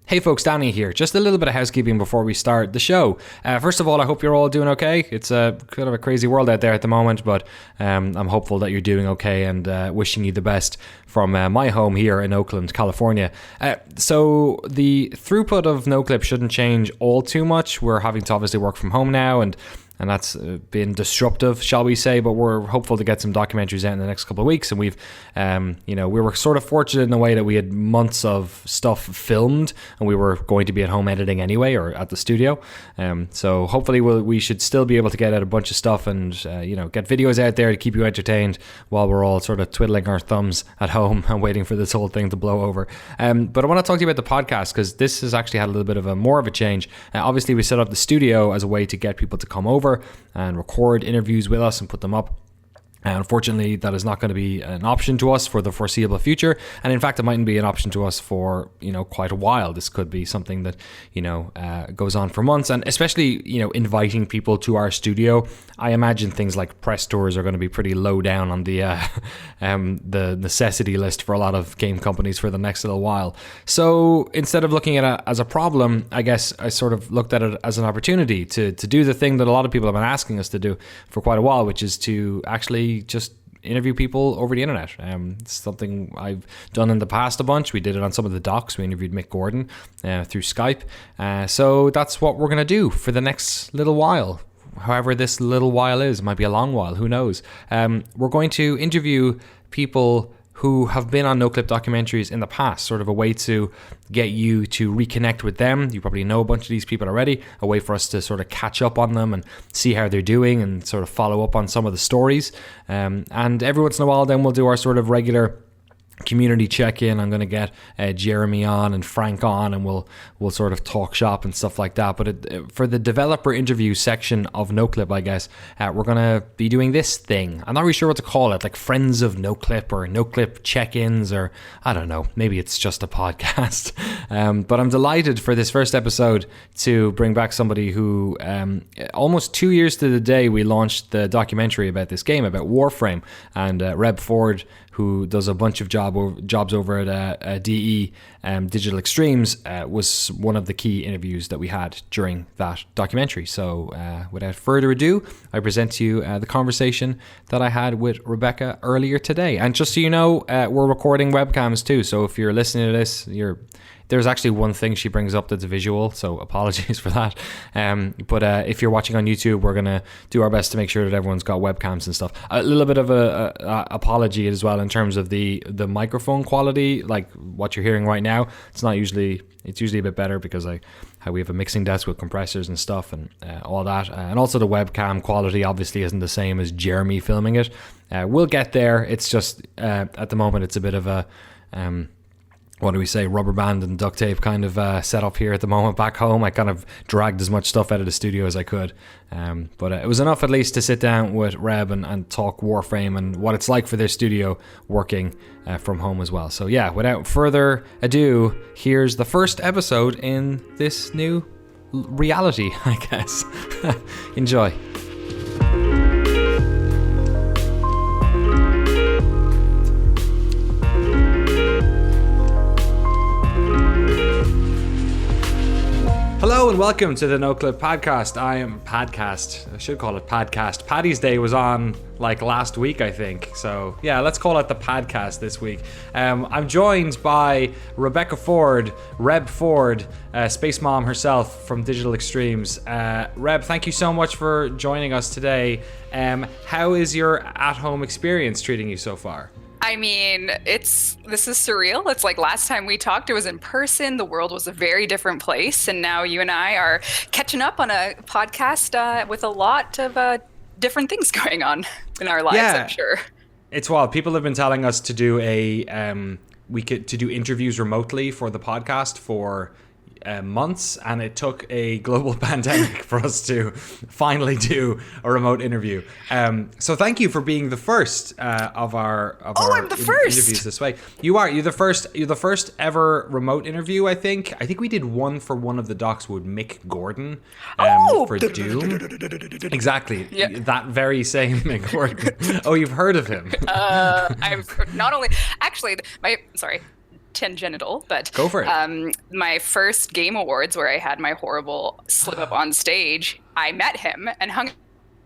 Hey folks, Danny here. Just a little bit of housekeeping before we start the show. First of all, I hope you're all doing okay. It's a kind of a crazy world out there at the moment, but I'm hopeful that you're doing okay and wishing you the best from my home here in Oakland, California. So the throughput of Noclip shouldn't change all too much. We're having to obviously work from home now, and that's been disruptive, shall we say, but we're hopeful to get some documentaries out in the next couple of weeks. And we've, we were sort of fortunate in the way that we had months of stuff filmed and we were going to be at home editing anyway, or at the studio. So hopefully we should still be able to get out a bunch of stuff and, get videos out there to keep you entertained while we're all sort of twiddling our thumbs at home and waiting for this whole thing to blow over. But I want to talk to you about the podcast because this has actually had a little bit of more of a change. Obviously, we set up the studio as a way to get people to come over and record interviews with us and put them up. And unfortunately, that is not going to be an option to us for the foreseeable future. And in fact, it mightn't be an option to us for, quite a while. This could be something that, goes on for months. And especially, inviting people to our studio. I imagine things like press tours are going to be pretty low down on the necessity list for a lot of game companies for the next little while. So instead of looking at it as a problem, I guess I sort of looked at it as an opportunity to do the thing that a lot of people have been asking us to do for quite a while, which is to actually just interview people over the internet. It's something I've done in the past a bunch. We did it on some of the docs. We interviewed Mick Gordon through Skype. So that's what we're going to do for the next little while. However this little while is. It might be a long while. Who knows? We're going to interview people who have been on Noclip documentaries in the past, sort of a way to get you to reconnect with them. You probably know a bunch of these people already, a way for us to sort of catch up on them and see how they're doing and sort of follow up on some of the stories. And every once in a while, then we'll do our sort of regular community check-in. I'm going to get Jeremy on and Frank on, and we'll sort of talk shop and stuff like that. But for the developer interview section of Noclip, I guess, we're going to be doing this thing. I'm not really sure what to call it, like Friends of Noclip or Noclip check-ins, or I don't know, maybe it's just a podcast. But I'm delighted for this first episode to bring back somebody who almost 2 years to the day we launched the documentary about this game, about Warframe, and Rebb Ford, who does a bunch of jobs over at DE Digital Extremes, was one of the key interviews that we had during that documentary. So without further ado, I present to you the conversation that I had with Rebecca earlier today. And just so you know, we're recording webcams too. So if you're listening to this, there's actually one thing she brings up that's visual, so apologies for that. But if you're watching on YouTube, we're going to do our best to make sure that everyone's got webcams and stuff. A little bit of a apology as well in terms of the microphone quality, like what you're hearing right now. It's usually a bit better because we have a mixing desk with compressors and stuff and all that. And also the webcam quality obviously isn't the same as Jeremy filming it. We'll get there. It's just at the moment it's a bit of a what do we say, rubber band and duct tape kind of set up here at the moment back home. I kind of dragged as much stuff out of the studio as I could. But it was enough at least to sit down with Rebb and talk Warframe and what it's like for their studio working from home as well. So yeah, without further ado, here's the first episode in this new reality, I guess. Enjoy. Hello and welcome to the Noclip Podcast. I should call it Podcast. Paddy's Day was on like last week, I think. So yeah, let's call it the Podcast this week. I'm joined by Rebecca Ford, Rebb Ford, Space Mom herself from Digital Extremes. Rebb, thank you so much for joining us today. How is your at-home experience treating you so far? I mean, this is surreal. It's like last time we talked, it was in person. The world was a very different place. And now you and I are catching up on a podcast with a lot of different things going on in our lives, I'm sure. It's wild. People have been telling us to do to do interviews remotely for the podcast for months, and it took a global pandemic for us to finally do a remote interview. So thank you for being the first of our I'm the first interviews this way. You're the first ever remote interview. I think we did one for one of the docs with Mick Gordon for Doom. Exactly. Yeah. That very same Mick Gordon. Oh, you've heard of him? I've not only actually tangential, but Go for it. My first Game Awards, where I had my horrible slip up on stage, I met him and hung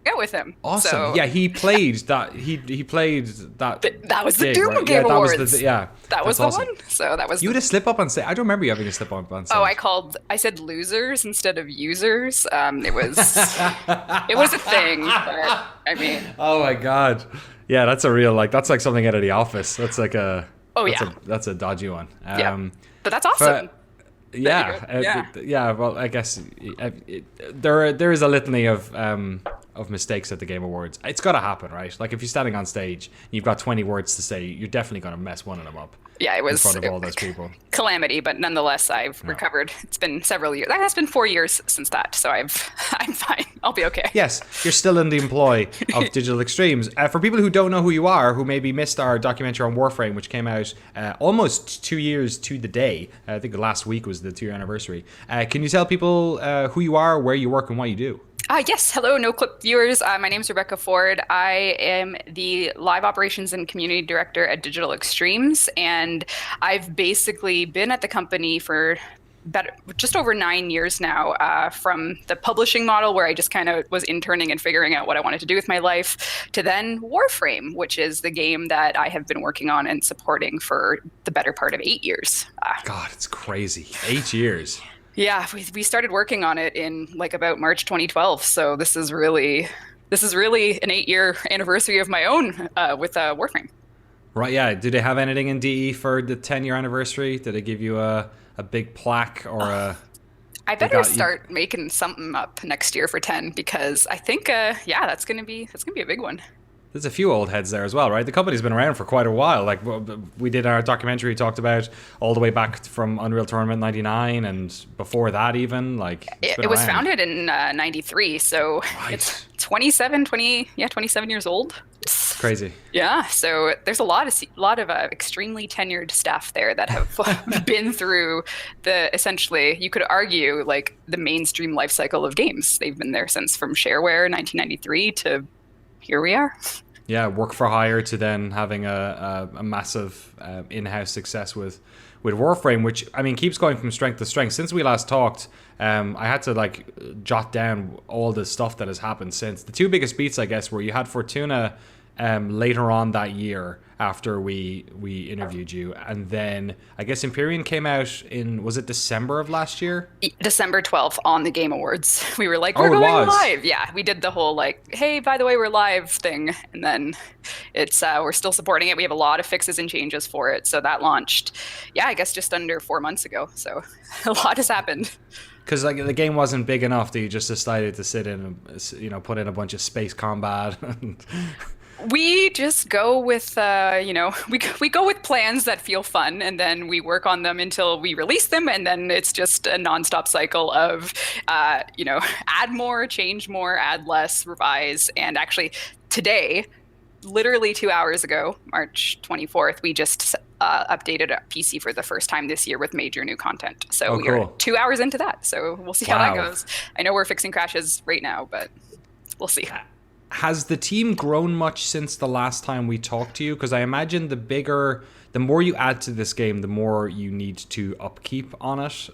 out with him. Awesome. So, Yeah, he played that. He played that. That was the gig, Doom right? Game Yeah, Awards. That was the, that was the awesome. one. So that was. You had a slip up on stage. I don't remember you having a slip up on stage. Oh, I said losers instead of users. It was a thing. But, I mean. Oh my god. Yeah, that's a real that's like something out of The Office. That's like that's a dodgy one. Yeah. But that's awesome. Yeah, well, I guess there is a litany of mistakes at the Game Awards. It's got to happen, right? Like if you're standing on stage, and you've got 20 words to say, you're definitely going to mess one of them up. Yeah, it was in front of all those people. Calamity, but nonetheless, I've recovered. It's been several years. It's been 4 years since that, so I'm fine. I'll be okay. Yes, you're still in the employ of Digital Extremes. For people who don't know who you are, who maybe missed our documentary on Warframe, which came out almost 2 years to the day. I think last week was the 2-year anniversary. Can you tell people who you are, where you work, and what you do? Yes. Hello, Noclip viewers. My name is Rebb Ford. I am the live operations and community director at Digital Extremes, and I've basically been at the company for just over 9 years now, from the publishing model where I just kind of was interning and figuring out what I wanted to do with my life, to then Warframe, which is the game that I have been working on and supporting for the better part of 8 years. God, it's crazy. 8 years. Yeah, we started working on it in about March 2012. So this is really an 8-year anniversary of my own with Warframe. Right, yeah. Do they have anything in DE for the 10-year anniversary? Did they give you a big plaque or a... I better start making something up next year for 10 because I think, that's gonna be a big one. There's a few old heads there as well, right? The company's been around for quite a while. Like we did our documentary, we talked about all the way back from Unreal Tournament 99 and before that even. Like it was founded in 93, so it's 27 years old. It's crazy. Yeah, so there's a lot of extremely tenured staff there that have been through essentially, you could argue, like the mainstream life cycle of games. They've been there since from shareware 1993 to here we are. Yeah, work for hire to then having a massive in-house success with Warframe, which I mean keeps going from strength to strength. Since we last talked, I had to jot down all the stuff that has happened since. The two biggest beats, I guess, were you had Fortuna later on that year after we interviewed you, and then I guess Empyrean came out in, was it December of last year? December 12th on the Game Awards. We were like, we're going live. Yeah, we did the whole hey, by the way, we're live thing, and then it's we're still supporting it. We have a lot of fixes and changes for it, so that launched, I guess just under 4 months ago. So a lot has happened. Because the game wasn't big enough that you just decided to sit in and put in a bunch of space combat. We just go with, we go with plans that feel fun, and then we work on them until we release them, and then it's just a nonstop cycle of, add more, change more, add less, revise. And actually, today, literally 2 hours ago, March 24th, we just updated a PC for the first time this year with major new content. So we're 2 hours into that. So we'll see how that goes. I know we're fixing crashes right now, but we'll see. Has the team grown much since the last time we talked to you? Because I imagine the more you add to this game, the more you need to upkeep on it,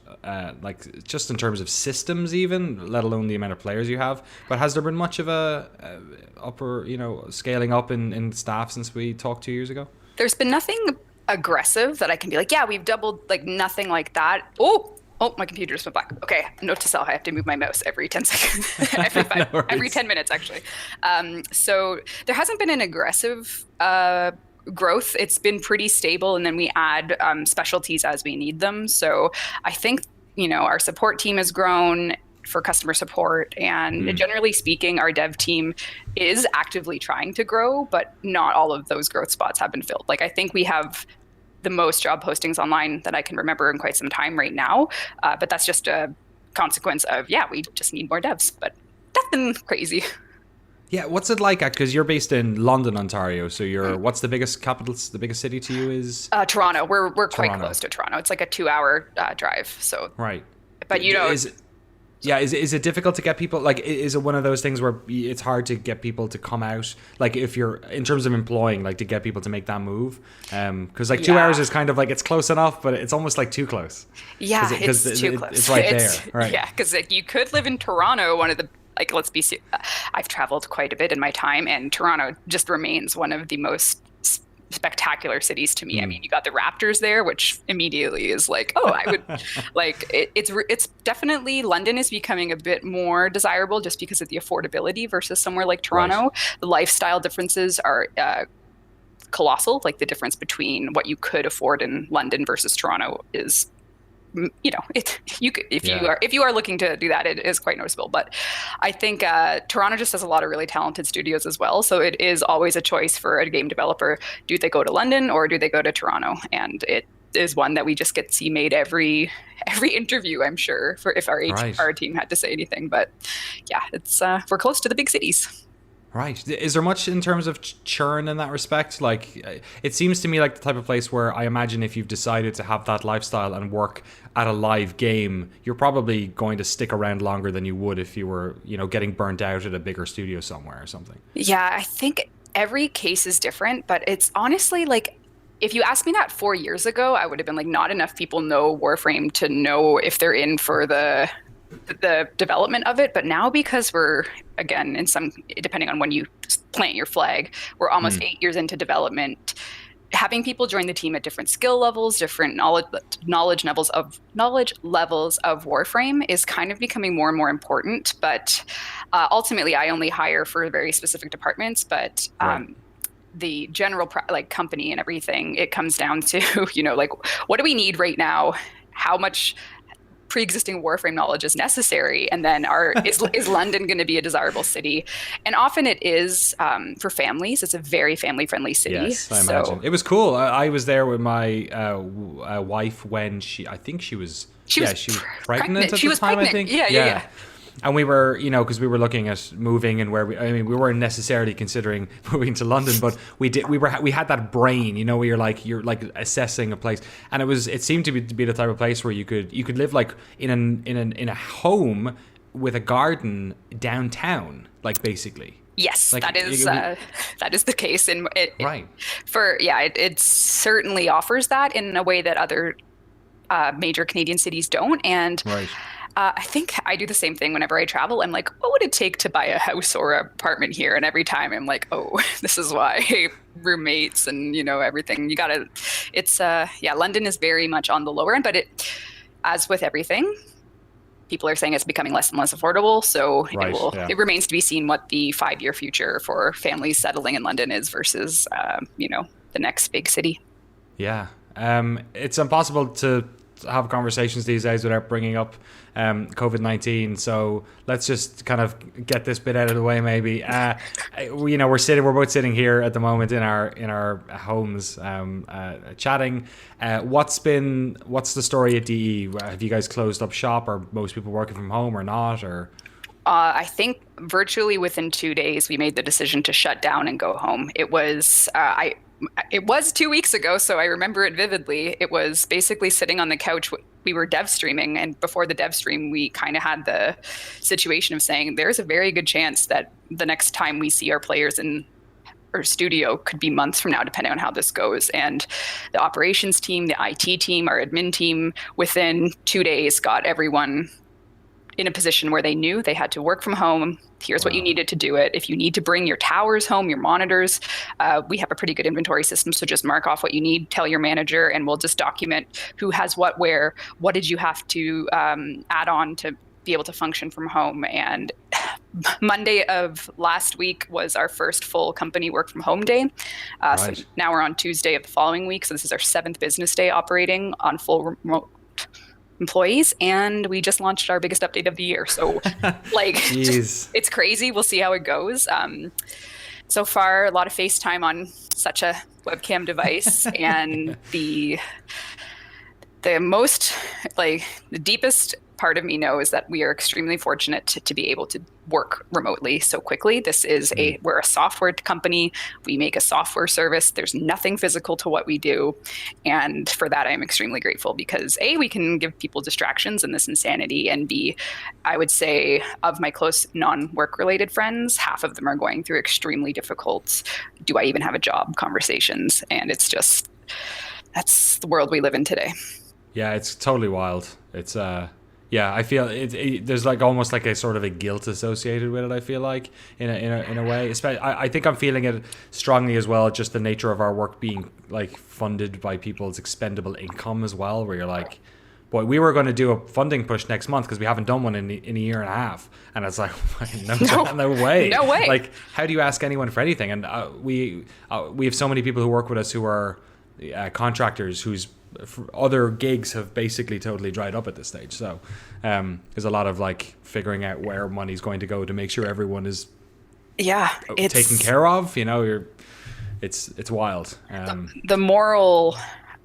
just in terms of systems even, let alone the amount of players you have. But has there been much of a scaling up in staff since we talked 2 years ago? There's been nothing aggressive that I can be we've doubled, nothing like that. Oh, my computer just went black. Okay, note to self, I have to move my mouse every 10 seconds. every 10 minutes, actually. So there hasn't been an aggressive growth. It's been pretty stable, and then we add specialties as we need them. So I think, our support team has grown for customer support, and generally speaking, our dev team is actively trying to grow, but not all of those growth spots have been filled. I think we have the most job postings online that I can remember in quite some time right now. But that's just a consequence of, we just need more devs. But that's been crazy. Yeah, what's it like? Because you're based in London, Ontario. So what's the biggest the biggest city to you is? Toronto. We're quite close to Toronto. It's like a 2 hour drive. So right. But Yeah, is it difficult to get people, like, is it one of those things where it's hard to get people to come out, like, if you're, in terms of employing, like, to get people to make that move? Because, like, 2 hours is kind of, like, it's close enough, but it's almost, like, too close. Yeah, it's too close. It's right there, right? Yeah, because you could live in Toronto, one of the, like, I've traveled quite a bit in my time, and Toronto just remains one of the most spectacular cities to me. I mean, you got the Raptors there, which immediately is like, oh, I would like it's definitely, London is becoming a bit more desirable just because of the affordability versus somewhere like Toronto. Right. The lifestyle differences are colossal. Like the difference between what you could afford in London versus Toronto is, you know, if you are looking to do that, it is quite noticeable. But I think Toronto just has a lot of really talented studios as well. So it is always a choice for a game developer. Do they go to London or do they go to Toronto? And it is one that we just get to see made every interview, I'm sure, for if our HR team had to say anything. But yeah, it's we're close to the big cities. Right. Is there much in terms of churn in that respect? Like, it seems to me like the type of place where I imagine if you've decided to have that lifestyle and work at a live game, you're probably going to stick around longer than you would if you were, you know, getting burnt out at a bigger studio somewhere or something. Yeah, I think every case is different, but it's honestly like, if you asked me that 4 years ago, I would have been like, not enough people know Warframe to know if they're in for the development of it. But now, because we're, again, in some, depending on when you plant your flag, we're almost 8 years into development, having people join the team at different skill levels, different knowledge levels of Warframe is kind of becoming more and more important. But ultimately, I only hire for very specific departments. But the general company and everything, it comes down to, you know, like, what do we need right now? How much pre-existing Warframe knowledge is necessary, and then is London going to be a desirable city? And often it is for families. It's a very family-friendly city. Yes, I imagine. It was cool. I was there with my wife when she was pregnant at the time, I think. Yeah. And we were, you know, because we were looking at moving and we weren't necessarily considering moving to London, but we had that brain, you know, where you're like assessing a place, and it seemed to be the type of place where you could live like in a home with a garden downtown, like, basically. Yes, like, that is the case, and right. It certainly offers that in a way that other major Canadian cities don't, and. Right. I think I do the same thing whenever I travel. I'm like, what would it take to buy a house or an apartment here? And every time I'm like, oh, this is why roommates and, you know, everything. London is very much on the lower end, but as with everything, people are saying it's becoming less and less affordable. So it remains to be seen what the 5-year future for families settling in London is versus, the next big city. Yeah. It's impossible to have conversations these days without bringing up COVID-19. So let's just kind of get this bit out of the way, maybe. We're both sitting here at the moment in our homes, chatting. What's the story at DE? Have you guys closed up shop? Are most people working from home or not? Or I think virtually within 2 days we made the decision to shut down and go home. It was It was 2 weeks ago, so I remember it vividly. It was basically sitting on the couch. We were dev streaming, and before the dev stream, we kind of had the situation of saying there's a very good chance that the next time we see our players in our studio could be months from now, depending on how this goes. And the operations team, the IT team, our admin team, within 2 days got everyone in a position where they knew they had to work from home. Here's what you needed to do it. If you need to bring your towers home, your monitors, we have a pretty good inventory system. So just mark off what you need, tell your manager, and we'll just document who has what, where, what did you have to add on to be able to function from home. And Monday of last week was our first full company work from home day. So now we're on Tuesday of the following week. So this is our 7th business day operating on full remote employees, and we just launched our biggest update of the year. So it's crazy. We'll see how it goes. So far, a lot of FaceTime on such a webcam device, and the most, the deepest part of me knows that we are extremely fortunate to be able to work remotely so quickly. This is we're a software company. We make a software service. There's nothing physical to what we do. And for that, I'm extremely grateful because A, we can give people distractions in this insanity. And B, I would say of my close non-work related friends, half of them are going through extremely difficult, do I even have a job conversations. And it's just, that's the world we live in today. Yeah, it's totally wild. It's yeah, I feel there's like almost like a sort of a guilt associated with it. I feel like in a way. Especially, I think I'm feeling it strongly as well. Just the nature of our work being like funded by people's expendable income as well. Where you're like, boy, we were going to do a funding push next month because we haven't done one in a year and a half, and it's like no way, no way. Like, how do you ask anyone for anything? And we have so many people who work with us who are contractors whose other gigs have basically totally dried up at this stage. So there's a lot of like figuring out where money's going to go to make sure everyone is taken care of. You know, it's wild. The moral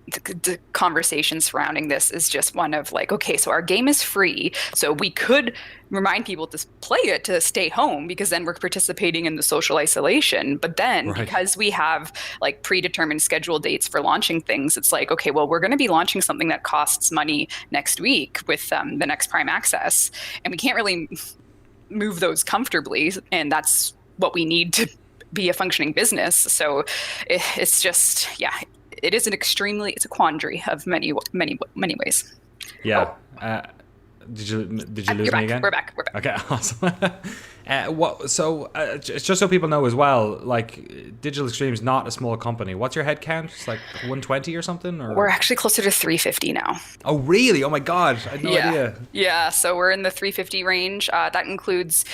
the conversation surrounding this is just one of like, okay, so our game is free, so we could remind people to play it to stay home because then we're participating in the social isolation. But then because we have like predetermined scheduled dates for launching things, it's like, okay, well, we're going to be launching something that costs money next week with the next Prime Access, and we can't really move those comfortably, and that's what we need to be a functioning business. So it's just, it is it's a quandary of many ways. Yeah. Did you lose me again? We're back. Okay, awesome. Just so people know as well, like Digital Extreme's not a small company. What's your head count? It's like 120 or something? Or? We're actually closer to 350 now. Oh, really? Oh my God. I had no idea. Yeah, so we're in the 350 range. That includes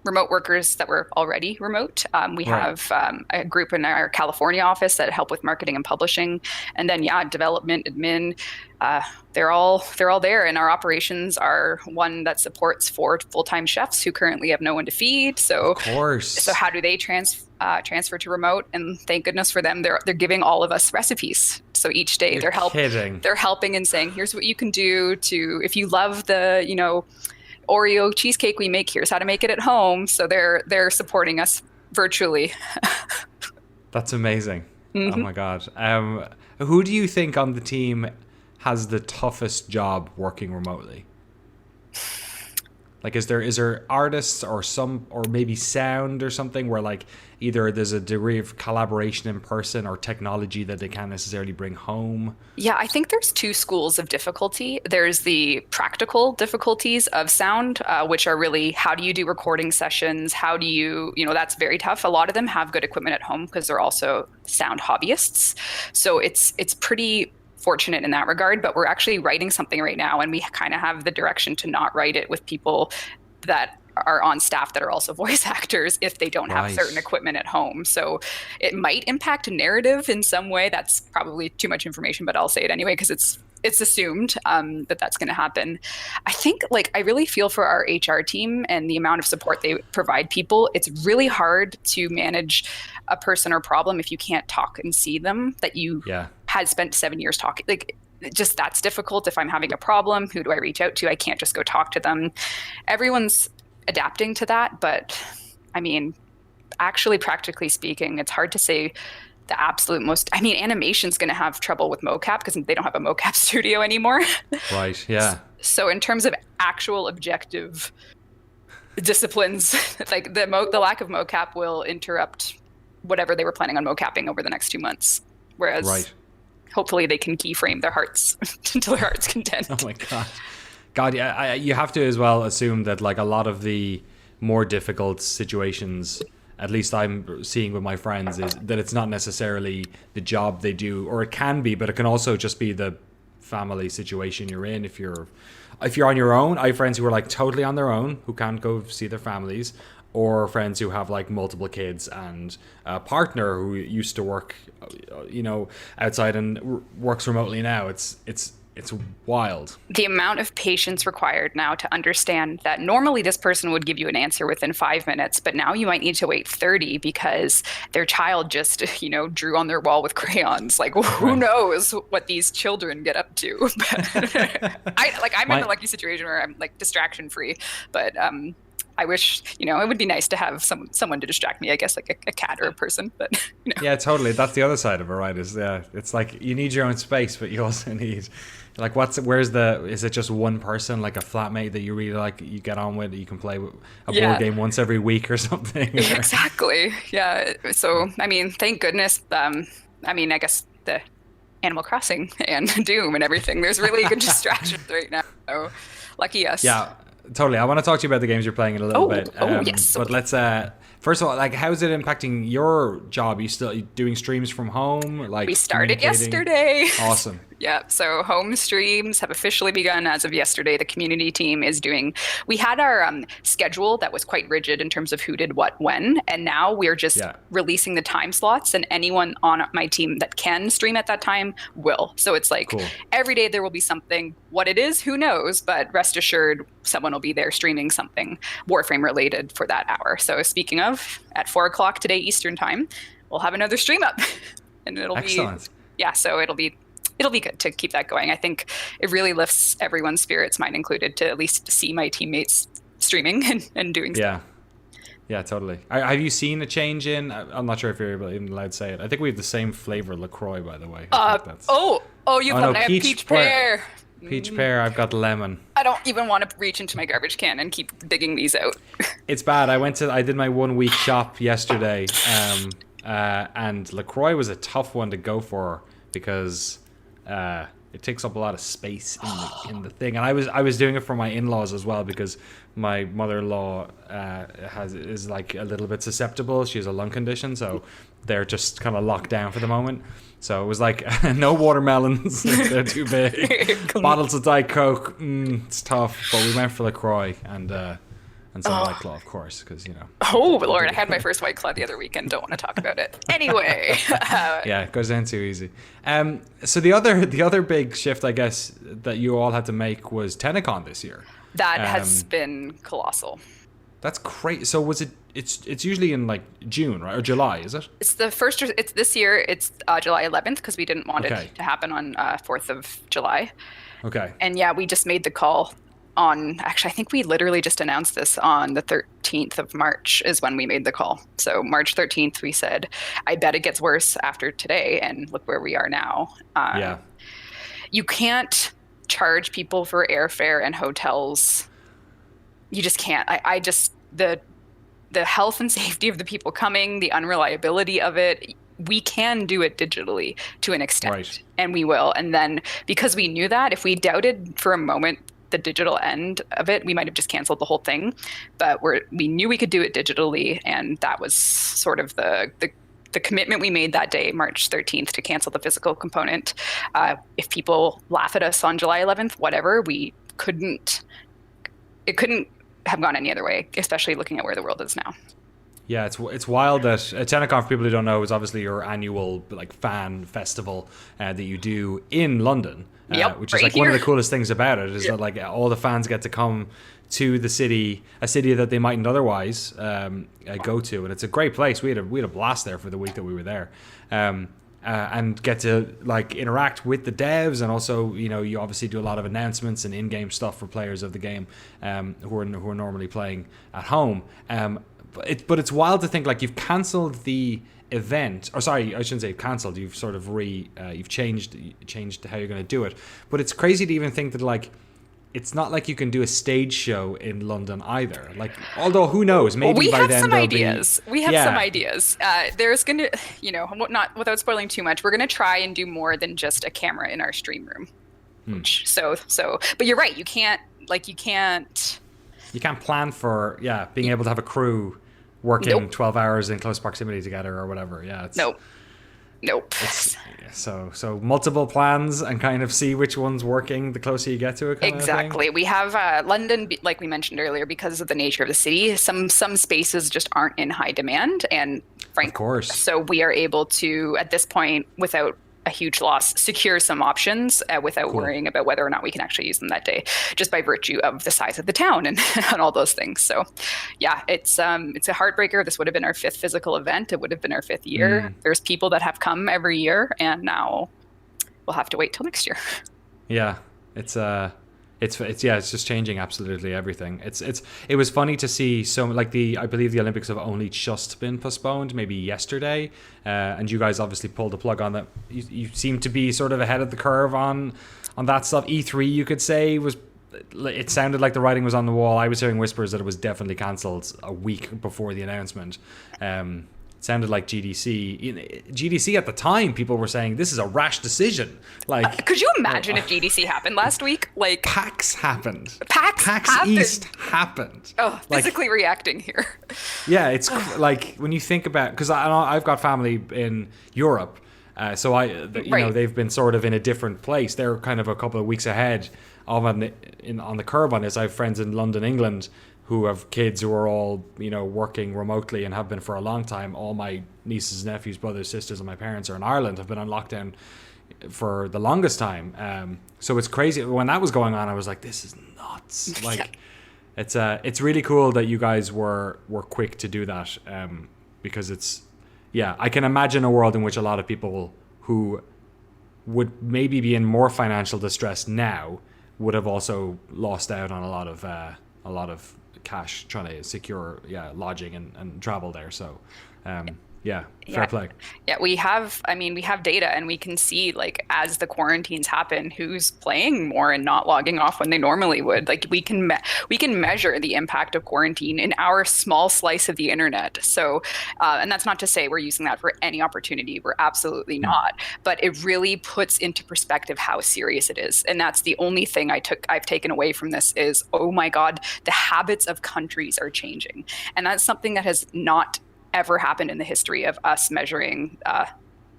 remote workers that were already remote. We have a group in our California office that help with marketing and publishing. And then, development, admin, they're all there, and our operations are one that supports 4 full-time chefs who currently have no one to feed. So, of course. So how do they transfer to remote? And thank goodness for them, they're giving all of us recipes. So each day they're helping and saying, here's what you can do to, if you love the Oreo cheesecake we make, here's how to make it at home. So they're supporting us virtually. That's amazing. Mm-hmm. Oh my God. Who do you think on the team has the toughest job working remotely? Like, is there artists or maybe sound or something where like either there's a degree of collaboration in person or technology that they can't necessarily bring home? Yeah, I think there's 2 schools of difficulty. There's the practical difficulties of sound, which are really, how do you do recording sessions? How do you, that's very tough. A lot of them have good equipment at home because they're also sound hobbyists. So it's pretty fortunate in that regard, but we're actually writing something right now, and we kind of have the direction to not write it with people that are on staff that are also voice actors if they don't have certain equipment at home. So it might impact narrative in some way. That's probably too much information, but I'll say it anyway because it's assumed that that's going to happen. I think I really feel for our HR team and the amount of support they provide people. It's really hard to manage a person or problem if you can't talk and see them that you had spent 7 years talking. Just that's difficult. If I'm having a problem, who do I reach out to? I can't just go talk to them. Everyone's adapting to that, but I mean, actually, practically speaking, it's hard to say the absolute most. I mean, animation's going to have trouble with mocap because they don't have a mocap studio anymore. Right. Yeah. So in terms of actual objective disciplines, like the lack of mocap will interrupt whatever they were planning on mocapping over the next 2 months. Whereas hopefully they can keyframe their hearts until their heart's content. Oh my God, yeah. You have to as well assume that like a lot of the more difficult situations, at least I'm seeing with my friends, is that it's not necessarily the job they do, or it can be, but it can also just be the family situation you're in. If you're on your own, I have friends who are like totally on their own, who can't go see their families, or friends who have like multiple kids and a partner who used to work, outside and works remotely now. It's It's wild. The amount of patience required now to understand that normally this person would give you an answer within 5 minutes, but now you might need to wait 30 because their child just, drew on their wall with crayons. Like, who knows what these children get up to? I'm in a lucky situation where I'm like distraction free, but I wish, it would be nice to have someone to distract me, I guess, like a cat or a person. But Yeah, totally. That's the other side of it, right? It's like you need your own space, but you also need like is it just one person, like a flatmate that you really like, you get on with, that you can play with a board game once every week or something? Exactly. Yeah. So, I mean, thank goodness. I guess the Animal Crossing and Doom and everything, there's really good distractions right now. So, lucky us. Yeah. Totally. I want to talk to you about the games you're playing in a little bit. Yes. But let's first of all, like, how is it impacting your job? You still doing streams from home? Like, we started yesterday. Awesome. Yeah, so home streams have officially begun as of yesterday. The community team is we had our schedule that was quite rigid in terms of who did what when, and now we're just releasing the time slots, and anyone on my team that can stream at that time will. So it's like every day there will be something. What it is, who knows, but rest assured someone will be there streaming something Warframe related for that hour. So speaking of, at 4 o'clock today Eastern time, we'll have another stream up, and it'll Excellent. so it'll be good to keep that going. I think it really lifts everyone's spirits, mine included, to at least see my teammates streaming and doing stuff. Yeah, totally. Have you seen a change in? I'm not sure if you're even allowed to say it. I think we have the same flavor LaCroix, by the way. You have I have peach pear. Peach pear. I've got lemon. I don't even want to reach into my garbage can and keep digging these out. It's bad. I did my 1 week shop yesterday, and LaCroix was a tough one to go for because it takes up a lot of space in the thing, and I was doing it for my in-laws as well because my mother-in-law is like a little bit susceptible. She has a lung condition, so they're just kind of locked down for the moment. So it was like no watermelons, they're too big. Bottles of Diet Coke, it's tough. But we went for LaCroix and some White Claw, of course, because Oh Lord, I had my first White Claw the other weekend. Don't want to talk about it. Anyway. Yeah, it goes down too easy. So the other big shift, I guess, that you all had to make was TennoCon this year. That has been colossal. That's crazy. So was it? It's usually in like June, right, or July? Is it? It's the first. It's this year. It's July 11th because we didn't want it to happen on 4th of July. Okay. And yeah, we just made the call on. Actually, I think we literally just announced this on the 13th of March is when we made the call. So March 13th, we said, "I bet it gets worse after today," and look where we are now. You can't charge people for airfare and hotels. You just can't. I just the health and safety of the people coming, the unreliability of it. We can do it digitally to an extent, and we will. And then because we knew that, if we doubted for a moment the digital end of it, we might have just canceled the whole thing. But we knew we could do it digitally, and that was sort of the commitment we made that day, March 13th, to cancel the physical component. If people laugh at us on July 11th, whatever, it couldn't have gone any other way, especially looking at where the world is now. Yeah, it's wild that TennoCon, for people who don't know, is obviously your annual like fan festival that you do in London, which is like one of the coolest things about it is that like all the fans get to come to the city, a city that they mightn't otherwise go to, and it's a great place. We had a blast there for the week that we were there, and get to like interact with the devs, and also you obviously do a lot of announcements and in-game stuff for players of the game who are normally playing at home. But it's wild to think like you've cancelled the event, or sorry, I shouldn't say cancelled. You've sort of you've changed how you're going to do it. But it's crazy to even think that like it's not like you can do a stage show in London either. Like, although who knows, maybe by then there'll be... We have some ideas. There's going to, not without spoiling too much, we're going to try and do more than just a camera in our stream room. But you're right. You can't plan for being able to have a crew working 12 hours in close proximity together or whatever. Nope. So multiple plans and kind of see which one's working the closer you get to it. Exactly. We have London, like we mentioned earlier, because of the nature of the city, some spaces just aren't in high demand, and frankly, of course. So we are able to, at this point, without a huge loss, secure some options without worrying about whether or not we can actually use them that day, just by virtue of the size of the town and, and all those things. So yeah, it's a heartbreaker. This would have been our 5th physical event. It would have been our 5th year. There's people that have come every year, and now we'll have to wait till next year. Yeah, it's just changing absolutely everything. It was funny to see I believe the Olympics have only just been postponed, maybe yesterday, and you guys obviously pulled the plug on that. You seem to be sort of ahead of the curve on that stuff. E3, you could say, it sounded like the writing was on the wall. I was hearing whispers that it was definitely cancelled a week before the announcement. It sounded like GDC at the time, people were saying this is a rash decision. Like, could you imagine if GDC happened last week? Like, PAX happened. PAX happened. East happened. Oh, physically reacting here. Yeah, it's like when you think about, because I've got family in Europe, so they've been sort of in a different place. They're kind of a couple of weeks ahead on the curve on this. I have friends in London, England, who have kids who are all, working remotely and have been for a long time. All my nieces, nephews, brothers, sisters, and my parents are in Ireland, have been on lockdown for the longest time. So it's crazy. When that was going on, I was like, this is nuts. Like, it's really cool that you guys were quick to do that, because I can imagine a world in which a lot of people who would maybe be in more financial distress now would have also lost out on a lot of cash trying to secure lodging and travel there. So fair play. Yeah, we have data, and we can see, like, as the quarantines happen, who's playing more and not logging off when they normally would. Like, we can measure the impact of quarantine in our small slice of the internet. So and that's not to say we're using that for any opportunity. We're absolutely not. But it really puts into perspective how serious it is. And that's the only thing I've taken away from this is, oh my God, the habits of countries are changing. And that's something that has not ever happened in the history of us measuring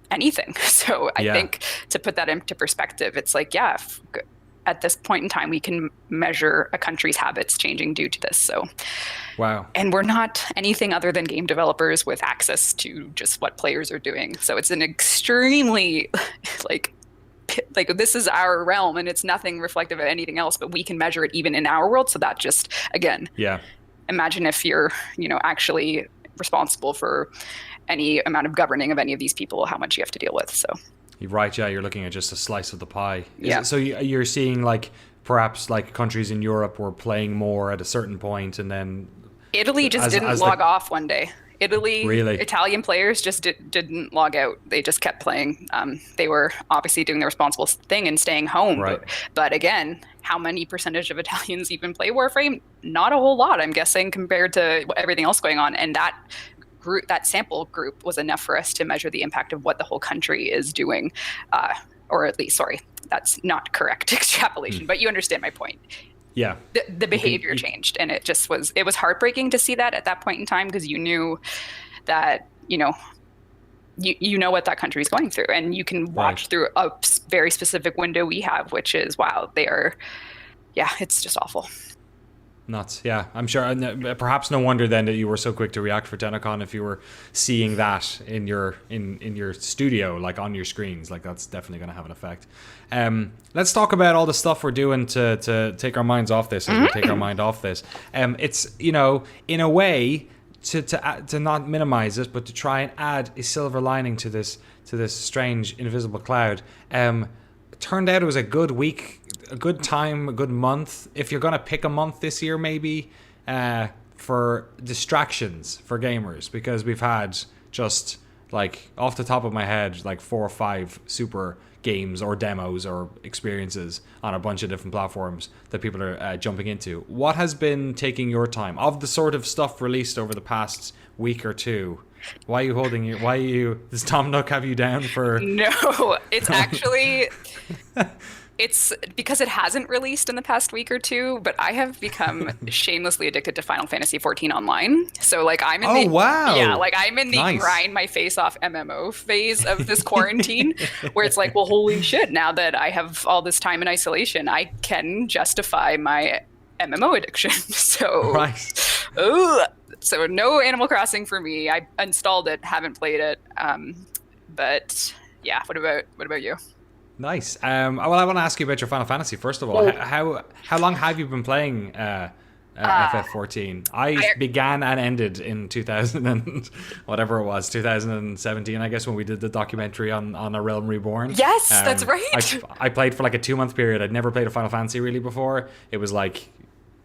anything. So I think, to put that into perspective, it's like, at this point in time, we can measure a country's habits changing due to this. So, wow. And we're not anything other than game developers with access to just what players are doing. So it's an extremely like this is our realm, and it's nothing reflective of anything else, but we can measure it even in our world. So that just, again, imagine if you're, actually responsible for any amount of governing of any of these people, how much you have to deal with. So you're right. Yeah, you're looking at just a slice of the pie. So you're seeing, like, perhaps like countries in Europe were playing more at a certain point, and then Italy just didn't log off one day. Really? Italian players just didn't log out. They just kept playing. They were obviously doing the responsible thing and staying home. Right. But again, how many percentage of Italians even play Warframe? Not a whole lot, I'm guessing, compared to everything else going on. And that sample group was enough for us to measure the impact of what the whole country is doing. Or at least, sorry, that's not correct extrapolation, but you understand my point. Yeah. The behavior changed, and it was heartbreaking to see that at that point in time, because you knew that, you know what that country is going through, and you can watch through a very specific window we have, which is, wow, it's just awful. Nuts. Yeah, I'm sure. And perhaps no wonder then that you were so quick to react for TennoCon, if you were seeing that in your studio, like on your screens. Like, that's definitely going to have an effect. Let's talk about all the stuff we're doing to take our minds off this, as we take our mind off this. It's, in a way, to not minimize it, but to try and add a silver lining to this strange invisible cloud. Turned out it was a good week, a good time, a good month. If you're going to pick a month this year, maybe, for distractions for gamers, because we've had, just like off the top of my head, like 4 or 5 super games or demos or experiences on a bunch of different platforms that people are jumping into. What has been taking your time of the sort of stuff released over the past week or two? Why are you does Tom Nook have you down for? No, it's actually it's because it hasn't released in the past week or two, but I have become shamelessly addicted to Final Fantasy 14 online. So, like, I'm in I'm in the grind my face off MMO phase of this quarantine, where it's like, well, holy shit, now that I have all this time in isolation, I can justify my MMO addiction. So so no Animal Crossing for me. I installed it, haven't played it, but yeah. What about you? Nice. Well, I want to ask you about your Final Fantasy first of all. How long have you been playing FF14? I began and ended in 2000 and whatever it was, 2017. I guess when we did the documentary on A Realm Reborn. Yes, that's right. I played for like a 2-month period. I'd never played a Final Fantasy really before. It was like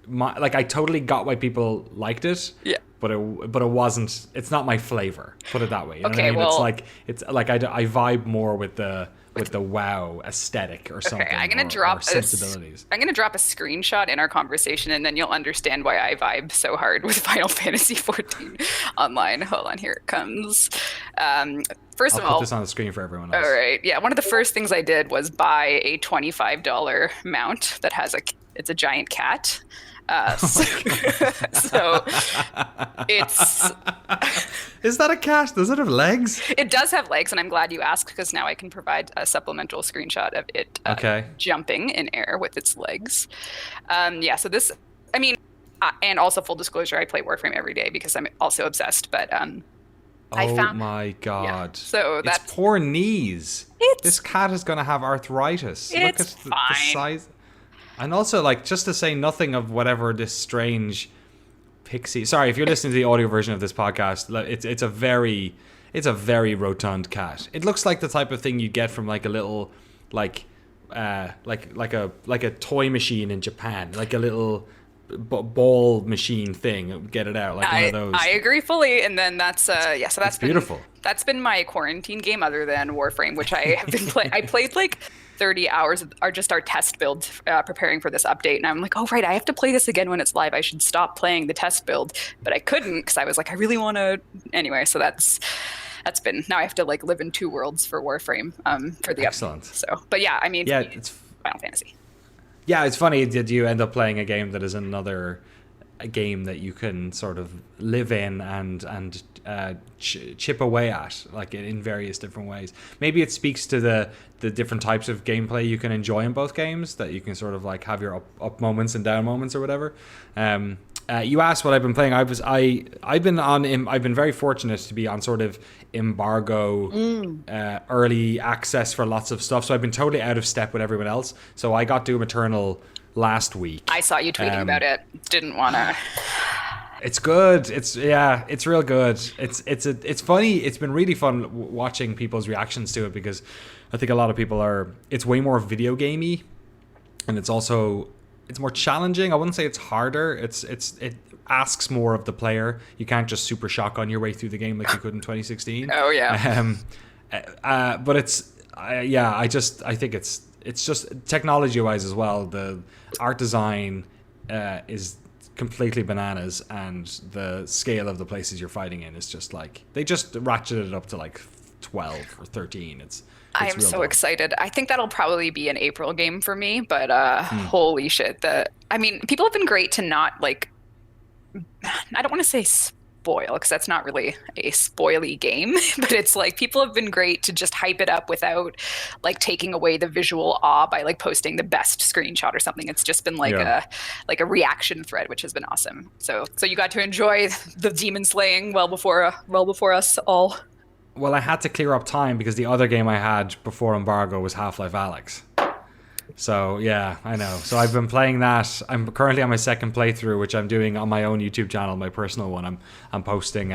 I totally got why people liked it. Yeah. But it wasn't. It's not my flavor. Put it that way. You know Okay. what I mean? Well, it's like I vibe more with the WoW aesthetic or something. okay, I'm gonna or drop sensibilities. I'm gonna drop a screenshot in our conversation, and then you'll understand why I vibe so hard with Final Fantasy 14 online. Hold on, here it comes. First I'll of all, put this on the screen for everyone else. all right, yeah. One of the first things I did was buy a $25 mount that has it's a giant cat. So it's Is that a cat? Does it have legs? it does have legs, and I'm glad you asked because now I can provide a supplemental screenshot of it jumping in air with its legs. Yeah, so this, I mean, and also full disclosure, I play Warframe every day because I'm also obsessed. But I found, my god! Yeah, so its poor knees. This cat is going to have arthritis. Look at the size. And also, like, just to say nothing of whatever this strange pixie. Sorry, if you're listening to the audio version of this podcast, it's a very rotund cat. It looks like the type of thing you get from like a little like a toy machine in Japan, like a little ball machine thing. Get it out, like one of those. I agree fully. And then that's yeah. So that's beautiful. That's been my quarantine game, other than Warframe, which I have been playing. I played like 30 hours are just our test build preparing for this update, and I'm like, oh right, I have to play this again when it's live. I should stop playing the test build, but I couldn't because I was like, I really want to anyway. So that's been, now I have to like live in two worlds for Warframe for the excellent update. So but yeah, I mean, yeah, it's Final Fantasy. Yeah, it's funny. Did you end up playing a game that is another game that you can sort of live in and chip away at, like in various different ways? Maybe it speaks to the different types of gameplay you can enjoy in both games, that you can sort of like have your up moments and down moments or whatever. You asked what I've been playing. I've been very fortunate to be on sort of embargo early access for lots of stuff, so I've been totally out of step with everyone else. So I got Doom Eternal last week. I saw you tweeting about it. Didn't want to. It's good. It's real good. It's funny. It's been really fun watching people's reactions to it, because I think a lot of people it's way more video gamey, and it's more challenging. I wouldn't say it's harder. It asks more of the player. You can't just super shotgun your way through the game like you could in 2016. Oh yeah. But I think it's just technology wise as well. The art design is completely bananas, and the scale of the places you're fighting in is just like, they just ratcheted it up to like 12 or 13. I am so excited. I think that'll probably be an April game for me, but holy shit. I mean, people have been great to not like, I don't want to say spoil, because that's not really a spoily game, but it's like people have been great to just hype it up without like taking away the visual awe by like posting the best screenshot or something. It's just been like a reaction thread, which has been awesome. So you got to enjoy the demon slaying well before us all. Well, I had to clear up time because the other game I had before embargo was Half-Life Alyx. So yeah, I know. So I've been playing that. I'm currently on my second playthrough, which I'm doing on my own YouTube channel, my personal one. I'm posting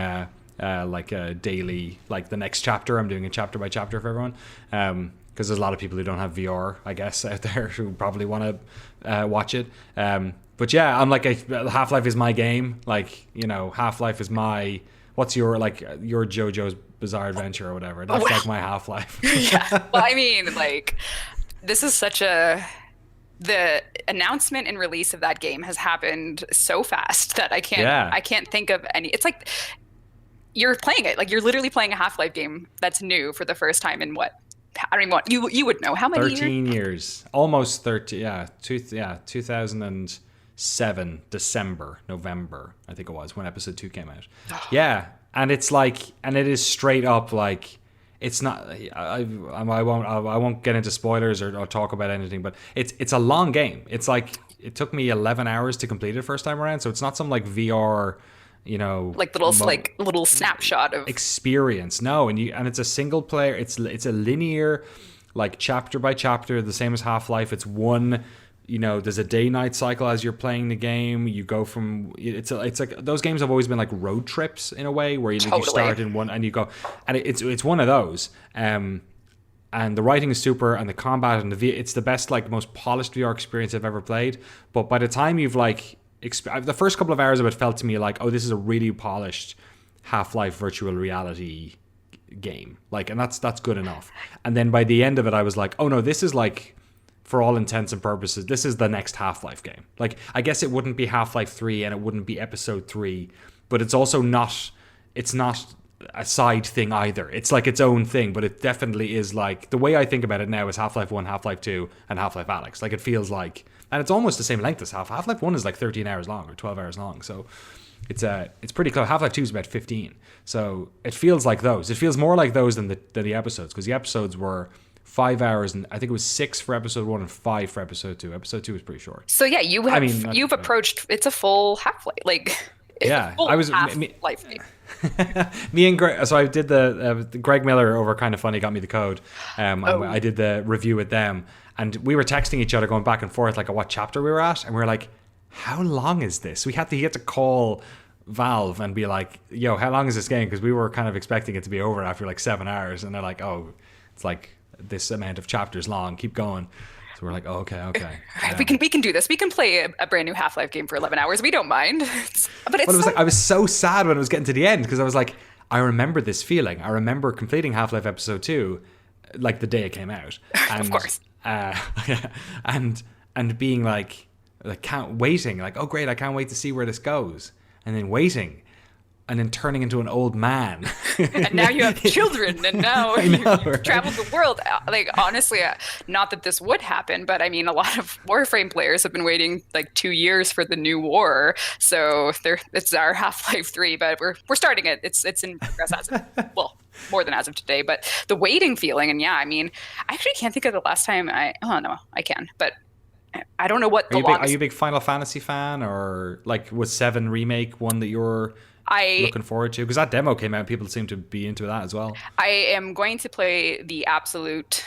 like a daily, like the next chapter. I'm doing a chapter by chapter for everyone, because there's a lot of people who don't have VR, I guess, out there who probably want to watch it. But yeah, I'm like Half-Life is my game. Like, you know, Half-Life is my. What's your JoJo's Bizarre Adventure or whatever? That's like my Half-Life. Yeah. Well, I mean, like, this is the announcement and release of that game has happened so fast that I can't think of any. It's like you're playing it, like you're literally playing a Half-Life game that's new for the first time in what? I don't even want, you would know how many 13 years. Almost 30. Yeah. 2007 December, November, I think it was, when episode 2 came out. Yeah. And it's like, and it is straight up like, it's not. I won't get into spoilers or talk about anything, but it's a long game. It's like, it took me 11 hours to complete it first time around, so it's not some like VR Like little snapshot of experience. No, and it's a single player. It's a linear, like chapter by chapter, the same as Half-Life. It's one. There's a day-night cycle as you're playing the game. You go from it's like those games have always been like road trips in a way, where you start in one and you go, and it's one of those. And the writing is super, and the combat and it's the best, like most polished VR experience I've ever played. But by the time you've like the first couple of hours of it felt to me like, oh, this is a really polished Half-Life virtual reality game, like, and that's good enough. And then by the end of it, I was like, oh no, this is like, for all intents and purposes, this is the next Half-Life game. Like, I guess it wouldn't be Half-Life 3 and it wouldn't be Episode 3, but it's also not, it's not a side thing either. It's like its own thing, but it definitely is like, the way I think about it now is Half-Life 1, Half-Life 2, and Half-Life Alyx. Like, it feels like, and it's almost the same length as Half-Life 1 is like 13 hours long or 12 hours long, so it's pretty close. Half-Life 2 is about 15, so it feels like those. It feels more like those than the episodes, because the episodes were 5 hours, and I think it was 6 for episode 1 and 5 for episode 2. Episode 2 was pretty short. So yeah, you've approached, it's a full Half-Life, like, yeah, I was Half-Life game. Me and Greg, so I did the Greg Miller over Kind of Funny got me the code. I did the review with them, and we were texting each other going back and forth like at what chapter we were at, and we were like, how long is this? We had to call Valve and be like, yo, how long is this game? Because we were kind of expecting it to be over after like 7 hours, and they're like, oh, it's like this amount of chapters long, keep going. So we're like, oh, okay. We can do this. We can play a brand new Half-Life game for 11 hours. We don't mind. But it was like, I was so sad when it was getting to the end, because I was like, I remember this feeling. I remember completing Half-Life Episode 2 like the day it came out. And, of course. And being like waiting, like, oh great, I can't wait to see where this goes. And then waiting. And then turning into an old man. And now you have children, and now you've traveled the world. Like, honestly, not that this would happen, but I mean, a lot of Warframe players have been waiting like 2 years for the new war. So it's our Half-Life 3, but we're starting it. It's in progress as of, well, more than as of today. But the waiting feeling, and yeah, I mean, I actually can't think of the last time no, I can, but I don't know what Are you a big Final Fantasy fan, or like was 7 Remake one that you're looking forward to? Because that demo came out, people seem to be into that as well. I am going to play the absolute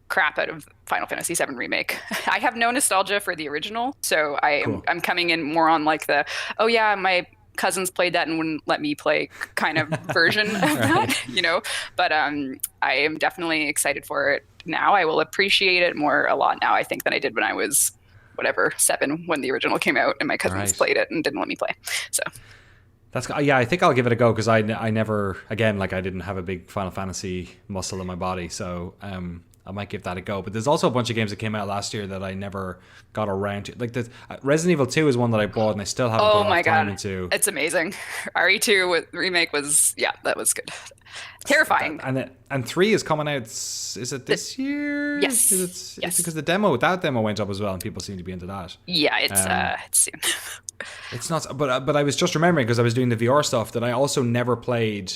crap out of Final Fantasy VII Remake. I have no nostalgia for the original, so I'm coming in more on like the, oh yeah, my cousins played that and wouldn't let me play kind of version of that, But I am definitely excited for it now. I will appreciate it a lot now, I think, than I did when I was 7 when the original came out, and my cousins played it and didn't let me play. So I think I'll give it a go, because I never, again, like, I didn't have a big Final Fantasy muscle in my body, so I might give that a go. But there's also a bunch of games that came out last year that I never got around to. Like, Resident Evil 2 is one that I bought and I still haven't put enough time into. It's amazing. RE2 remake was, that was good. Terrifying. And 3 is coming out, is it this year? Yes. It's because that demo went up as well, and people seem to be into that. Yeah, it's soon. It's not, but I was just remembering, because I was doing the VR stuff, that I also never played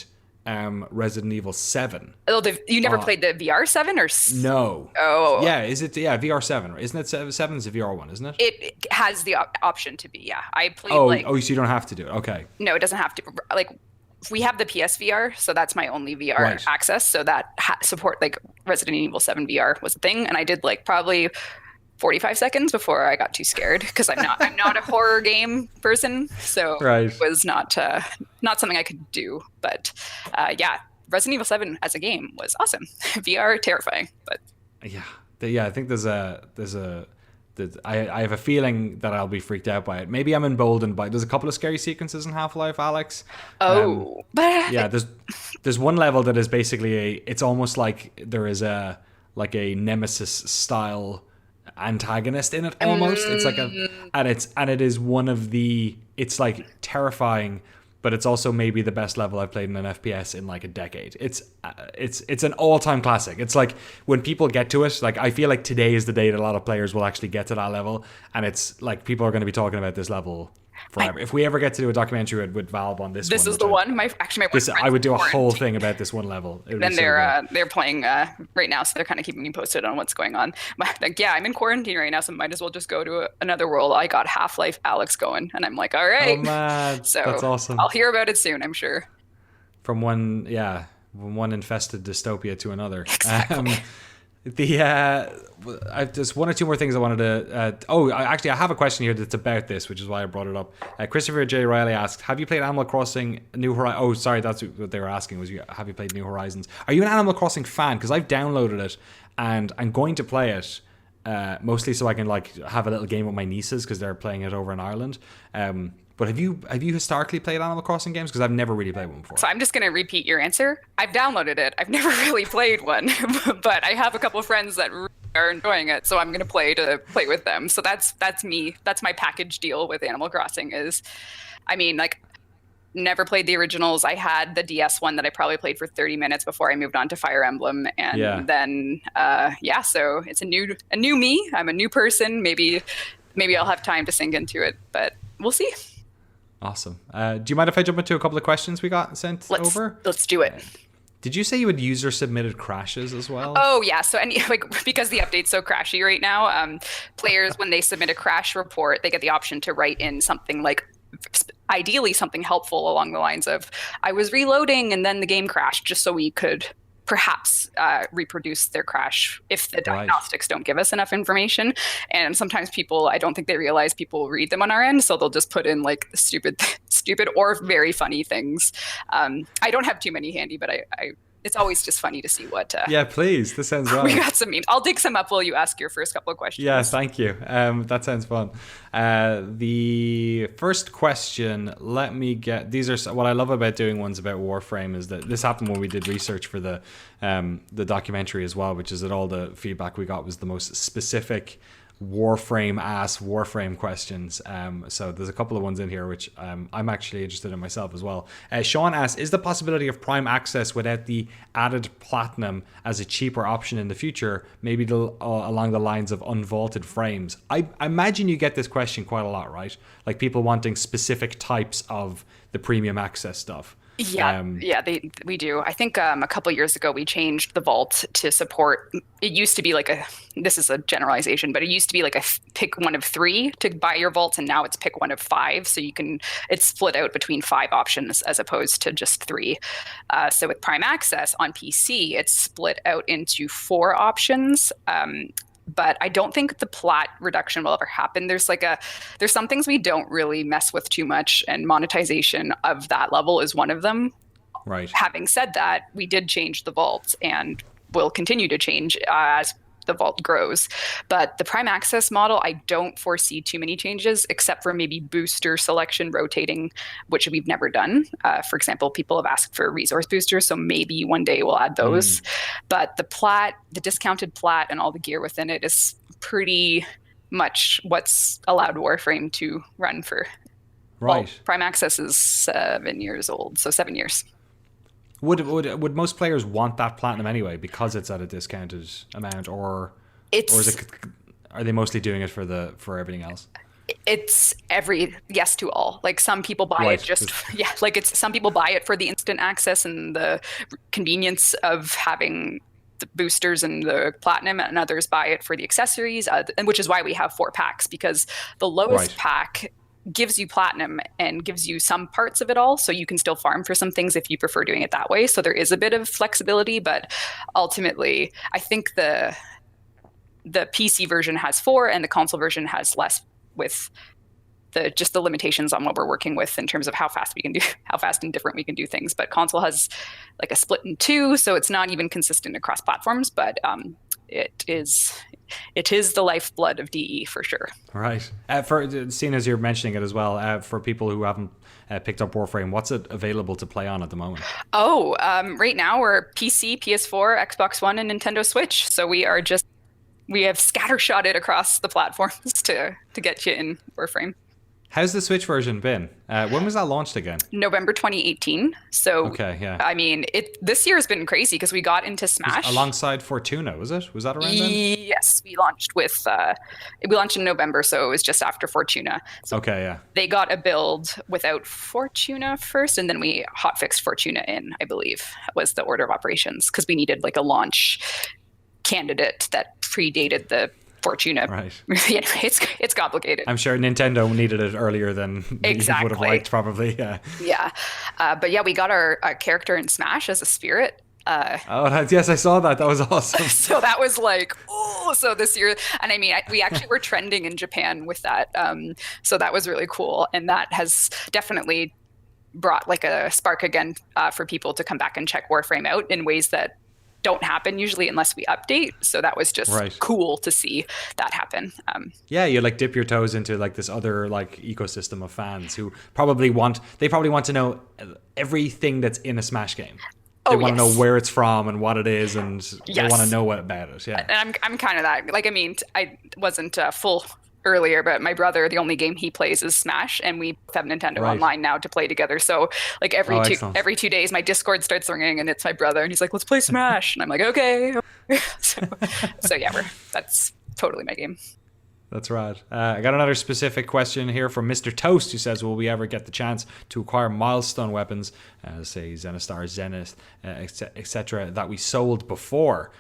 Resident Evil 7. Oh, you never played the VR 7 or? No. Oh. Yeah, is it? Yeah, VR 7. Isn't it 7 is a VR one, isn't it? It has the option to be, yeah. I played so you don't have to do it. Okay. No, it doesn't have to. Like, we have the PSVR, so that's my only VR access. So that support, like, Resident Evil 7 VR was a thing, and I did like probably 45 seconds before I got too scared, because I'm not a horror game person, so it was not something I could do. But Resident Evil 7 as a game was awesome. VR terrifying, but I think I have a feeling that I'll be freaked out by it. Maybe I'm emboldened by it. There's a couple of scary sequences in Half-Life, Alyx. But there's one level that is basically it's almost like there is a Nemesis style antagonist in it almost. It's like it is one of the, it's like terrifying, but it's also maybe the best level I've played in an FPS in like a decade. It's an all-time classic. It's like when people get to it, like I feel like today is the day that a lot of players will actually get to that level, and it's like people are going to be talking about this level forever. If we ever get to do a documentary with Valve on this This one, is the one. My I would do a whole thing about this one level. Then they're playing right now, so they're kind of keeping me posted on what's going on. Like, yeah, I'm in quarantine right now, so might as well just go to another world. I got Half-Life Alex going, and I'm like, all right. Oh man, so that's awesome. I'll hear about it soon, I'm sure. From one infested dystopia to another. Exactly. There's one or two more things I wanted to. I have a question here that's about this, which is why I brought it up. Christopher J. Riley asked, "Have you played Animal Crossing New Horizons?" Oh, sorry, that's what they were asking. Have you played New Horizons? Are you an Animal Crossing fan? Because I've downloaded it and I'm going to play it mostly so I can like have a little game with my nieces because they're playing it over in Ireland. But have you historically played Animal Crossing games? Because I've never really played one before. So I'm just going to repeat your answer. I've downloaded it. I've never really played one, but I have a couple of friends that are enjoying it, so I'm going to play with them. So that's me. That's my package deal with Animal Crossing is, I mean, like, never played the originals. I had the DS one that I probably played for 30 minutes before I moved on to Fire Emblem, and then so it's a new me. I'm a new person. Maybe I'll have time to sink into it, but we'll see. Awesome. Do you mind if I jump into a couple of questions we got sent over? Let's do it. Did you say you had user submitted crashes as well? Oh yeah. So because the update's so crashy right now, players when they submit a crash report, they get the option to write in something like, ideally something helpful along the lines of, "I was reloading and then the game crashed," just so we could perhaps reproduce their crash if the diagnostics don't give us enough information. And sometimes I don't think they realize people read them on our end, so they'll just put in like stupid or very funny things. I don't have too many handy, but I it's always just funny to see what. Yeah, please. This sounds well. We got some memes. I'll dig some up while you ask your first couple of questions. Yeah, thank you. That sounds fun. The first question, let me get. These are what I love about doing ones about Warframe is that this happened when we did research for the documentary as well, which is that all the feedback we got was the most specific Warframe questions. So there's a couple of ones in here which I'm actually interested in myself as well. Sean asks, is the possibility of Prime Access without the added platinum as a cheaper option in the future, maybe along the lines of unvaulted frames? I imagine you get this question quite a lot, right? Like people wanting specific types of the premium access stuff. Yeah, we do. I think a couple years ago we changed the vault to support. It used to be like this is a generalization, but it used to be like a pick one of 3 to buy your vaults, and now it's pick one of 5. So it's split out between 5 options as opposed to just 3. So with Prime Access on PC, it's split out into 4 options. But I don't think the plat reduction will ever happen. There's some things we don't really mess with too much, and monetization of that level is one of them. Right. Having said that, we did change the vault and will continue to change as the vault grows. But the Prime Access model, I don't foresee too many changes, except for maybe booster selection rotating, which we've never done. For example, people have asked for resource boosters, so maybe one day we'll add those. But the discounted plat and all the gear within it is pretty much what's allowed Warframe to run for. Right. Well, Prime Access is 7 years old, so 7 years. Would most players want that platinum anyway because it's at a discounted amount, or are they mostly doing it for everything else? It's yes to all. Like some people buy it some people buy it for the instant access and the convenience of having the boosters and the platinum, and others buy it for the accessories, and which is why we have 4 packs, because the lowest pack gives you platinum and gives you some parts of it all, so you can still farm for some things if you prefer doing it that way. So there is a bit of flexibility, but ultimately I think the PC version has 4 and the console version has less, with the limitations on what we're working with in terms of how fast and different we can do things. But console has like a split in 2, so it's not even consistent across platforms, but it is the lifeblood of DE for sure. Right. Seeing as you're mentioning it as well, for people who haven't picked up Warframe, what's it available to play on at the moment? Right now we're PC, PS4, Xbox One, and Nintendo Switch. So we have scattershotted across the platforms to get you in Warframe. How's the Switch version been? When was that launched again? November 2018. So, okay, yeah. I mean, this year has been crazy because we got into Smash alongside Fortuna. Was it? Was that around then? Yes, we launched in November, so it was just after Fortuna. So okay, yeah. They got a build without Fortuna first, and then we hotfixed Fortuna in. I believe was the order of operations because we needed like a launch candidate that predated the Fortuna. Right. Yeah, it's complicated. I'm sure Nintendo needed it earlier than exactly. you would have liked, probably. Yeah. Yeah. But yeah, we got our character in Smash as a spirit. Yes, I saw that. That was awesome. So that was like, so this year, and I mean, we actually were trending in Japan with that. So that was really cool. And that has definitely brought like a spark again for people to come back and check Warframe out in ways that don't happen usually unless we update. So that was just cool to see that happen. Yeah, you like dip your toes into like this other like ecosystem of fans who probably want to know everything that's in a Smash game. They want to know where it's from and what it is, and they want to know what about it. Yeah, and I'm kind of that. Like, I mean, I wasn't full earlier, but my brother, the only game he plays is Smash, and we have Nintendo Online now to play together. So like every 2 days, my Discord starts ringing, and it's my brother, and he's like, "Let's play Smash," and I'm like, "Okay." so yeah, that's totally my game. That's right. I got another specific question here from Mr. Toast, who says, will we ever get the chance to acquire milestone weapons, say Zenistar, Zenith, etc., that we sold before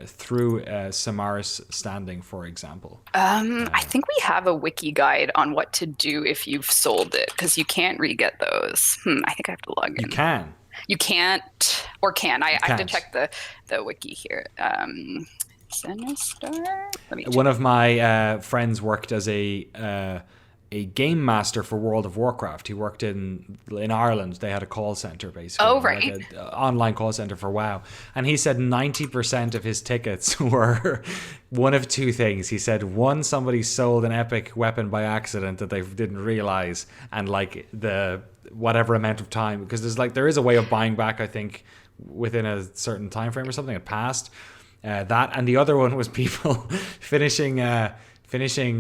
through Samaris standing, for example? I think we have a wiki guide on what to do if you've sold it, because you can't re-get those. I think I have to log in. You can. You can't, or can. I have to check the wiki here. One of my friends worked as a game master for World of Warcraft. He worked in Ireland. They had a call center, basically. Oh, right. Like an online call center for WoW. And he said 90% of his tickets were one of two things. He said, one, somebody sold an epic weapon by accident that they didn't realize, and like the whatever amount of time, because there is a way of buying back, I think, within a certain time frame or something. It passed. That, and the other one was people finishing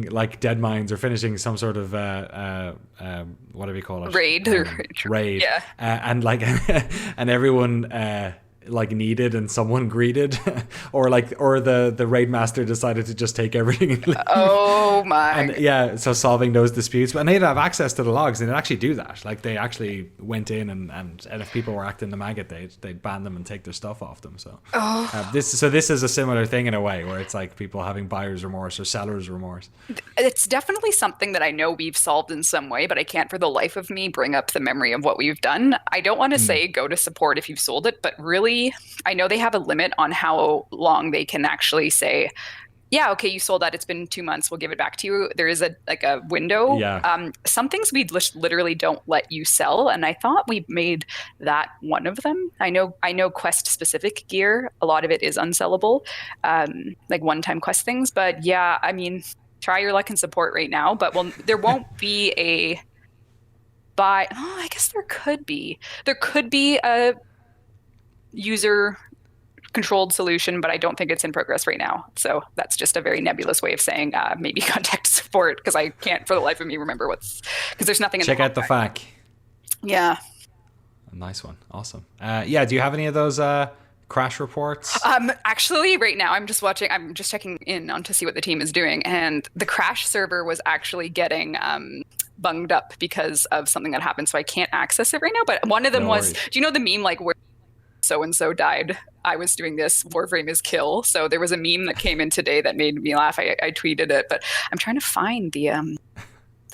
like dead mines or finishing some sort of what do we call it, raid. Yeah. And like and everyone like needed and someone greeted or the raid master decided to just take everything and leave. Oh my. And yeah, so solving those disputes, and they'd have access to the logs, and they'd actually do that. Like they actually went in and if people were acting the maggot, they'd ban them and take their stuff off them. So this is a similar thing in a way, where it's like people having buyer's remorse or seller's remorse. It's definitely something that I know we've solved in some way, but I can't for the life of me bring up the memory of what we've done. I don't want to say go to support if you've sold it, but really, I know they have a limit on how long they can actually say, yeah, okay, you sold that. It's been 2 months. We'll give it back to you. There is a window. Yeah. Some things we literally don't let you sell, and I thought we made that one of them. I know quest specific gear. A lot of it is unsellable, like one-time quest things. But yeah, I mean, try your luck in support right now. But there won't be a buy. Oh, I guess there could be. There could be a user controlled solution, but I don't think it's in progress right now. So that's just a very nebulous way of saying maybe contact support, because I can't for the life of me remember because there's nothing in check out the FAQ. Yeah. A nice one. Awesome. Yeah, do you have any of those crash reports? Actually right now I'm just checking in on to see what the team is doing, and the crash server was actually getting bunged up because of something that happened, so I can't access it right now. But one of them was, do you know the meme like where so-and-so died, I was doing this, Warframe is kill? So there was a meme that came in today that made me laugh. I tweeted it, but I'm trying to find the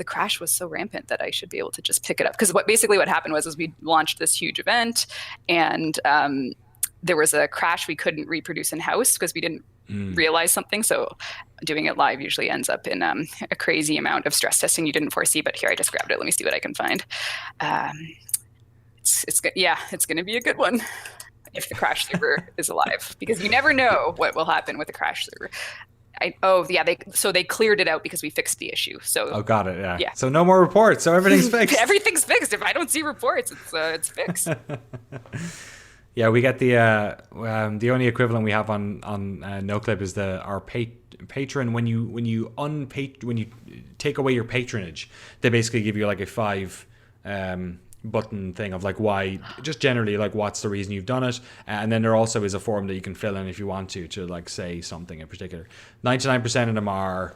crash was so rampant that I should be able to just pick it up. Because what happened was we launched this huge event, and there was a crash we couldn't reproduce in-house because we didn't realize something. So doing it live usually ends up in a crazy amount of stress testing you didn't foresee. But here, I just grabbed it. Let me see what I can find. It's going to be a good one if the crash server is alive, because you never know what will happen with the crash server. They cleared it out because we fixed the issue. So got it. Yeah. So no more reports. So everything's fixed. Everything's fixed. If I don't see reports, it's fixed. Yeah, we get the only equivalent we have on Noclip is our patron, when you take away your patronage, they basically give you like a 5 button thing of like why, just generally like what's the reason you've done it, and then there also is a form that you can fill in if you want to like say something in particular. 99% of them are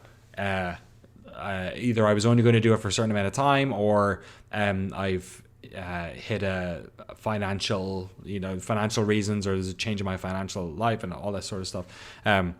either I was only going to do it for a certain amount of time, or I've hit a financial reasons, or there's a change in my financial life and all that sort of stuff. And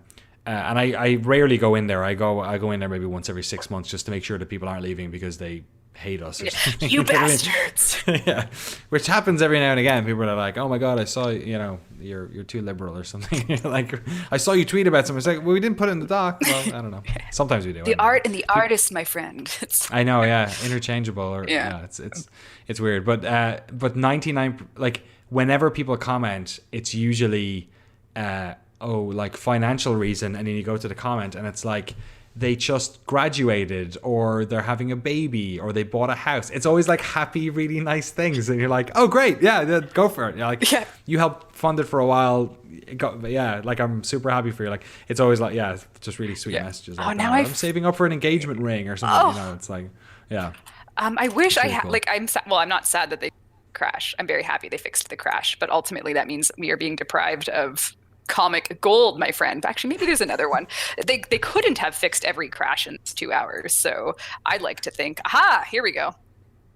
I rarely go in there. I go in there maybe once every 6 months just to make sure that people aren't leaving because they hate us or something. You bastards. Yeah, which happens every now and again. People are like, oh my god, I saw you're too liberal or something. Like, I saw you tweet about something. It's like, well, we didn't put it in the doc. Well, I don't know, sometimes we do. The art and the artist, my friend. I know, yeah, interchangeable, or it's weird, but 99, like, whenever people comment, it's usually like financial reason, and then you go to the comment and it's like they just graduated, or they're having a baby, or they bought a house. It's always like happy, really nice things, and you're like, oh great, yeah, go for it. You're like, yeah, you helped fund it for a while. Like, I'm super happy for you. Like, it's always like, yeah, just really sweet messages. Like, now I'm saving up for an engagement ring or something. It's like, yeah. I wish I had, cool. like, I'm not sad that they crash. I'm very happy they fixed the crash, but ultimately that means we are being deprived of comic gold, my friend. Actually, maybe there's another one. They couldn't have fixed every crash in 2 hours, so I'd like to think, aha, here we go.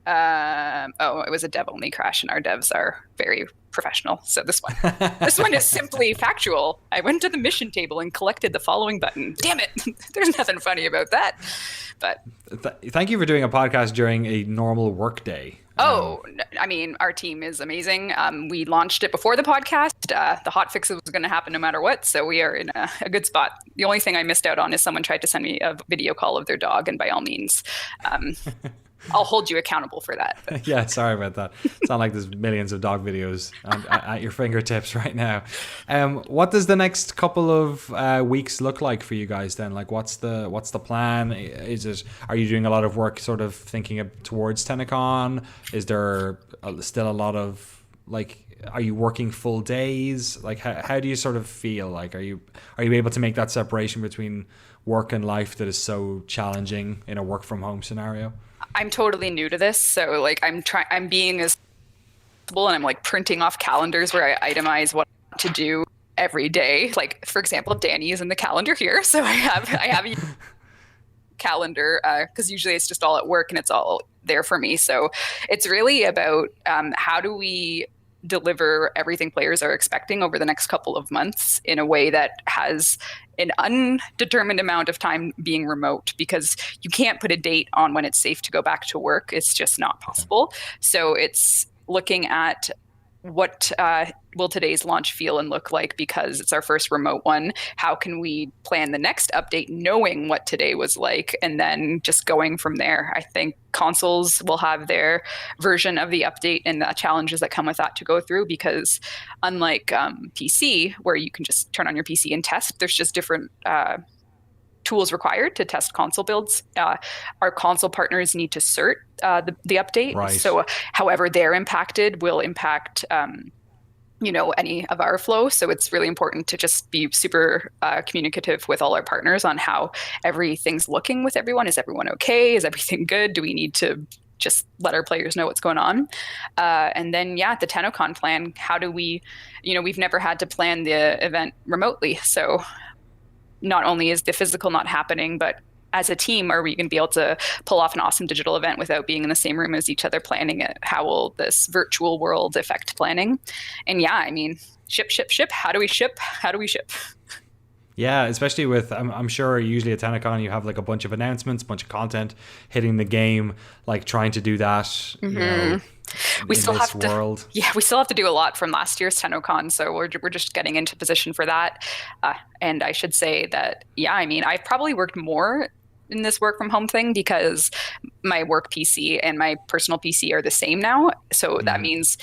It was a dev only crash, and our devs are very professional. So this one is simply factual. I went to the mission table and collected the following button. Damn it. There's nothing funny about that. But thank you for doing a podcast during a normal work day. I mean, our team is amazing. We launched it before the podcast. The hot fixes was going to happen no matter what, so we are in a good spot. The only thing I missed out on is someone tried to send me a video call of their dog, and by all means, I'll hold you accountable for that. Yeah, sorry about that. It's not like there's millions of dog videos at your fingertips right now. What does the next couple of weeks look like for you guys then? Like, what's the plan? Are you doing a lot of work sort of thinking towards TennoCon? Is there still a lot of, like, are you working full days? Like, how do you sort of feel? Like, are you able to make that separation between work and life that is so challenging in a work from home scenario? I'm totally new to this, so like I'm being as possible, and I'm like printing off calendars where I itemize what I want to do every day. Like, for example, Danny is in the calendar here, so I have a calendar because usually it's just all at work and it's all there for me. So it's really about how do we deliver everything players are expecting over the next couple of months in a way that has an undetermined amount of time being remote, because you can't put a date on when it's safe to go back to work. It's just not possible. So it's looking at what will today's launch feel and look like, because it's our first remote one. How can we plan the next update knowing what today was like, and then just going from there? I think consoles will have their version of the update and the challenges that come with that to go through, because unlike PC, where you can just turn on your PC and test, there's just different tools required to test console builds. Our console partners need to cert the update. Right. So however they're impacted will impact any of our flow. So it's really important to just be super communicative with all our partners on how everything's looking with everyone. Is everyone okay? Is everything good? Do we need to just let our players know what's going on? And then, the TennoCon plan, how do we, we've never had to plan the event remotely. So not only is the physical not happening, but as a team, are we going to be able to pull off an awesome digital event without being in the same room as each other planning it? How will this virtual world affect planning? And ship. How do we ship? Yeah, especially with, I'm sure usually at TennoCon you have like a bunch of announcements, a bunch of content hitting the game, like trying to do that. Mm-hmm. We still have to do a lot from last year's TennoCon, so we're just getting into position for that. And I should say that, I've probably worked more in this work from home thing because my work PC and my personal PC are the same now. So that means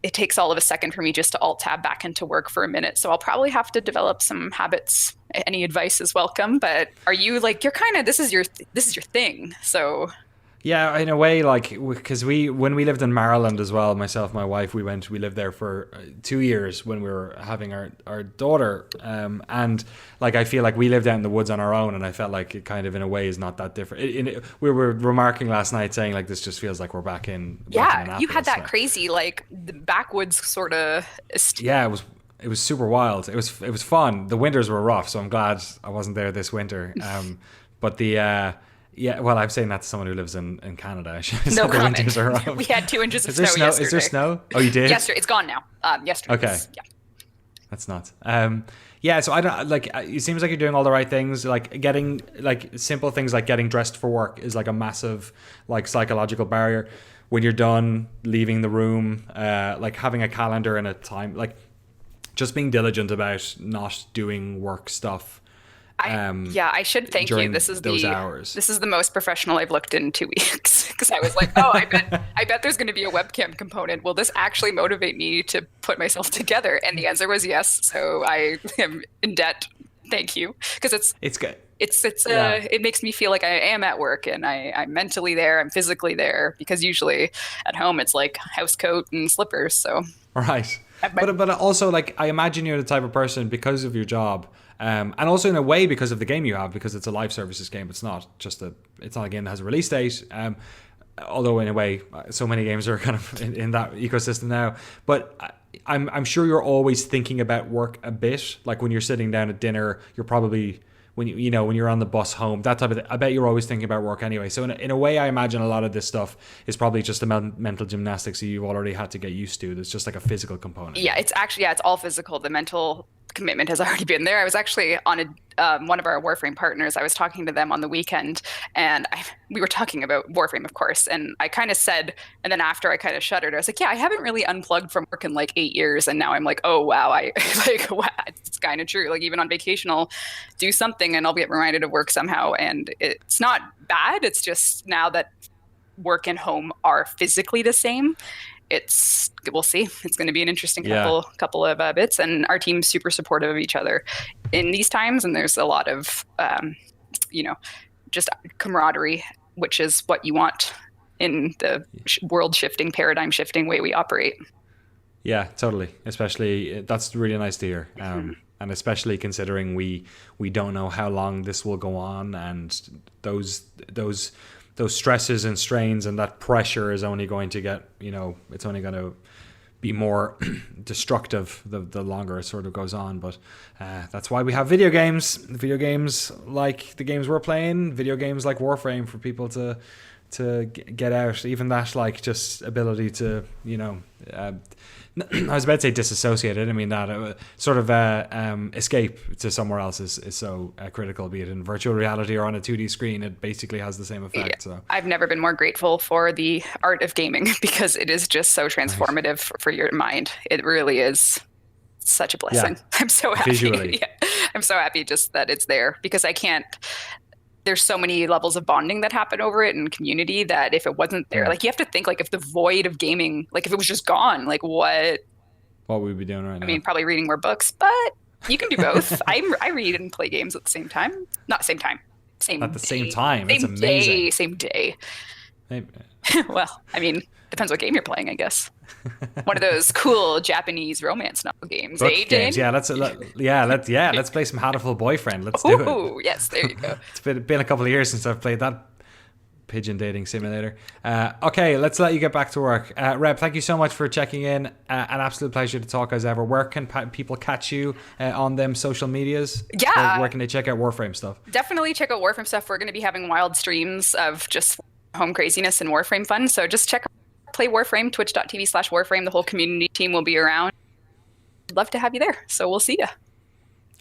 it takes all of a second for me just to alt tab back into work for a minute. So I'll probably have to develop some habits. Any advice is welcome. But are you like, you're kind of, this is your thing. So Yeah, in a way, like, because when we lived in Maryland as well, myself, my wife, we lived there for 2 years when we were having our daughter. And like, I feel like we lived out in the woods on our own, and I felt like it kind of, in a way, is not that different. We were remarking last night saying, like, this just feels like we're back in Yeah, you had Annapolis, that crazy, like, the backwoods sort of. Yeah, it was super wild. It was fun. The winters were rough, so I'm glad I wasn't there this winter. But yeah, well, I'm saying that to someone who lives in Canada. No comment. We had 2 inches of snow yesterday. Is there snow? Oh, you did? Yesterday. It's gone now. Yesterday. Okay. Yeah. That's nuts. Yeah, so I don't like. It seems like you're doing all the right things. Like getting like simple things like getting dressed for work is like a massive like psychological barrier. When you're done leaving the room, like having a calendar and a time, like just being diligent about not doing work stuff. I should thank you. This is hours. This is the most professional I've looked in 2 weeks, because I was like, oh, I bet there's going to be a webcam component. Will this actually motivate me to put myself together? And the answer was yes. So I am in debt. Thank you, because it's good. It makes me feel like I am at work, and I'm mentally there, I'm physically there, because usually at home it's like house coat and slippers. So right, but also, like, I imagine you're the type of person, because of your job. And also in a way because of the game you have, because it's a live services game. It's not a game that has a release date. Although in a way, so many games are kind of in that ecosystem now. But I'm sure you're always thinking about work a bit. Like when you're sitting down at dinner, you're probably when you're on the bus home, that type of thing. I bet you're always thinking about work anyway. So in a way, I imagine a lot of this stuff is probably just the mental gymnastics that you've already had to get used to. There's just like a physical component. Yeah, it's all physical. The mental commitment has already been there. I was actually on one of our Warframe partners. I was talking to them on the weekend, and we were talking about Warframe, of course. And I kind of said, and then after I kind of shuddered, I was like, yeah, I haven't really unplugged from work in like 8 years. And now I'm like, oh, wow, wow, it's kind of true. Like even on vacation, I'll do something and I'll get reminded of work somehow. And it's not bad. It's just now that work and home are physically the same, we'll see. It's going to be an interesting couple of bits, and our team's super supportive of each other in these times. And there's a lot of, just camaraderie, which is what you want in the world shifting, paradigm shifting way we operate. Yeah, totally. Especially, that's really nice to hear. And especially considering we don't know how long this will go on, and those stresses and strains and that pressure is only going to get, it's only going to be more destructive the longer it sort of goes on. But that's why we have video games like the games we're playing, video games like Warframe, for people to get out. Even that, like, just ability to, I was about to say disassociate it. I mean that sort of escape to somewhere else is so critical, be it in virtual reality or on a 2D screen. It basically has the same effect. Yeah. So I've never been more grateful for the art of gaming, because it is just so transformative for your mind. It really is such a blessing. Yeah. I'm so happy. Visually. Yeah. I'm so happy just that it's there, because there's so many levels of bonding that happen over it and community that if it wasn't there, like, you have to think, like, if the void of gaming, like if it was just gone, like what would we be doing right now? I mean, probably reading more books, but you can do both. I read and play games at the same time. Not same time. At the same time. That's amazing. Same day. Maybe. Well, I mean, depends what game you're playing, I guess. One of those cool Japanese romance novel games. Games. Yeah, let's play some Hatoful Boyfriend. Let's do it. Oh, yes, there you go. It's been a couple of years since I've played that pigeon dating simulator. Okay, let's let you get back to work. Rebb, thank you so much for checking in. An absolute pleasure to talk as ever. Where can people catch you on them social medias? Yeah. Where can they check out Warframe stuff? Definitely check out Warframe stuff. We're going to be having wild streams of just home craziness and Warframe fun. So just play Warframe, twitch.tv/Warframe. The whole community team will be around. I'd love to have you there. So we'll see you.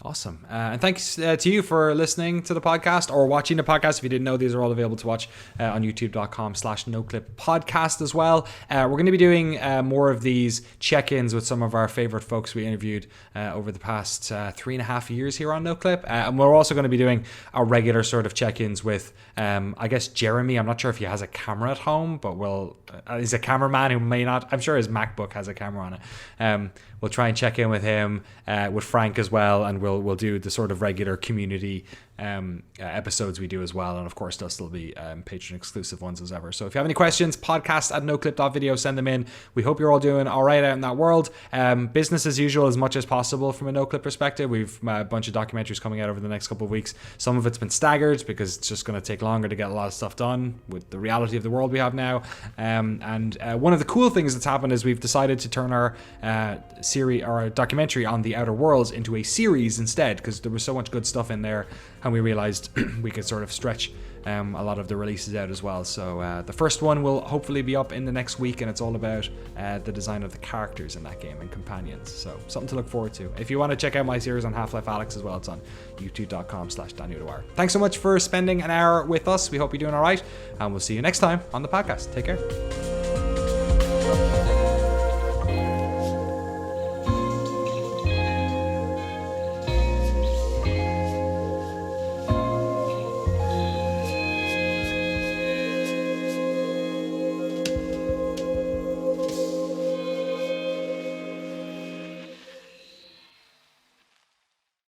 Awesome. And thanks to you for listening to the podcast or watching the podcast. If you didn't know, these are all available to watch on youtube.com/Noclip Podcast as well. We're going to be doing more of these check-ins with some of our favorite folks we interviewed over the past 3.5 years here on Noclip. And we're also going to be doing our regular sort of check-ins with, I guess, Jeremy. I'm not sure if he has a camera at home, but he's a cameraman who may not. I'm sure his MacBook has a camera on it. We'll try and check in with him, with Frank as well, and we'll do the sort of regular community episodes we do as well, and of course there'll still be Patreon exclusive ones as ever. So if you have any questions, podcast@noclip.video, send them in. We hope you're all doing all right out in that world. Business as usual as much as possible from a Noclip perspective. We've a bunch of documentaries coming out over the next couple of weeks. Some of it's been staggered because it's just going to take longer to get a lot of stuff done with the reality of the world we have now. And one of the cool things that's happened is we've decided to turn our series or our documentary on the Outer Worlds into a series instead, because there was so much good stuff in there, and we realized we could sort of stretch a lot of the releases out as well. So the first one will hopefully be up in the next week, and it's all about the design of the characters in that game and companions. So something to look forward to. If you want to check out my series on Half-Life Alyx as well, it's on youtube.com/DanielDwyer. Thanks so much for spending an hour with us. We hope you're doing all right, and we'll see you next time on the podcast. Take care.